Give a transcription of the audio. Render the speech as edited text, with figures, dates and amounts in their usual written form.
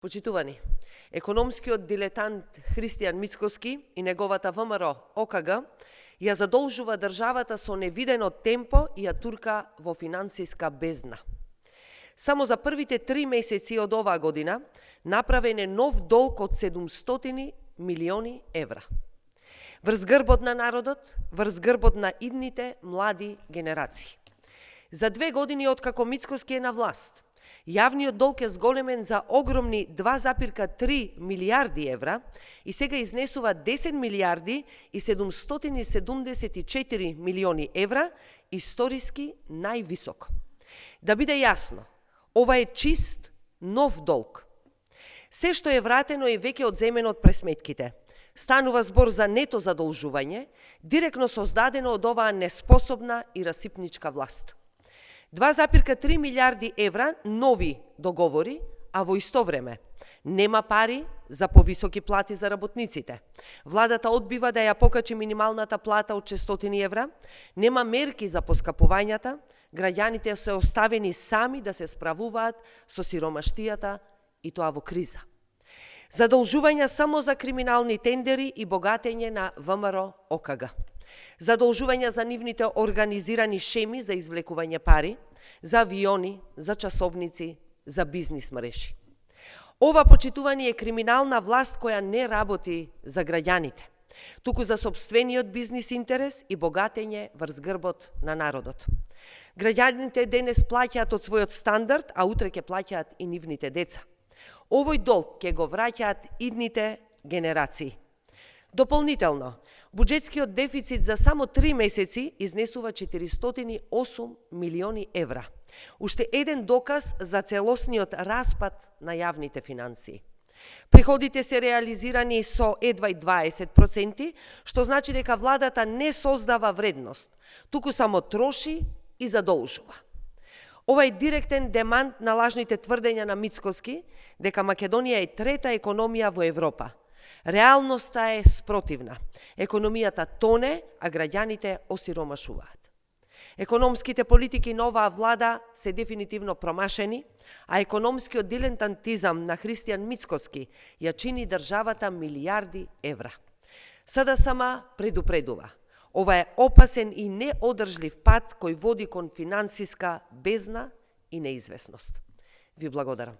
Почитувани, економскиот дилетант Христијан Мицкоски и неговата ВМРО ОКГ ја задолжува државата со невидено темпо и ја турка во финансиска бездна. Само за првите 3 месеци од оваа година направен е нов долг од 700 милиони евра. Врз грбот на народот, врз грбот на идните млади генерации. За 2 години откако Мицкоски е на власт, јавниот долг е зголемен за огромни 2,3 милиарди евра и сега изнесува 10 милиарди и 774 милиони евра, историски највисок. Да биде јасно, ова е чист, нов долг. Се што е вратено е веќе одземено од пресметките. Станува збор за нето задолжување, директно создадено од оваа неспособна и расипничка власт. 2,3 милиарди евра нови договори, а во исто време нема пари за повисоки плати за работниците. Владата одбива да ја покачи минималната плата од 600 евра, нема мерки за поскапувањата, граѓаните се оставени сами да се справуваат со сиромаштијата и тоа во криза. Задолжувања само за криминални тендери и богатење на ВМРО ОКГ. Задолжувања за нивните организирани шеми за извлекување пари, за авиони, за часовници, за бизнис мрежи. Ова почитување е криминална власт која не работи за граѓаните, туку за сопствениот бизнис интерес и богатење врз грбот на народот. Граѓаните денес плаќаат од својот стандард, а утре ќе плаќаат и нивните деца. Овој долг ќе го враќаат идните генерации. Дополнително, буџетскиот дефицит за само 3 месеци изнесува 408 милиони евра. Уште еден доказ за целосниот распад на јавните финансии. Приходите се реализирани со едва и 20%, што значи дека владата не создава вредност, туку само троши и задолжува. Ова е директен демант на лажните тврдења на Мицкоски дека Македонија е трета економија во Европа. Реалноста е спротивна. Економијата тоне, а граѓаните осиромашуваат. Економските политики на оваа влада се дефинитивно промашени, а економскиот дилетантизам на Христијан Мицкоски ја чини државата милиарди евра. СДСМ предупредува. Ова е опасен и неодржлив пат кој води кон финансиска бездна и неизвестност. Ви благодарам.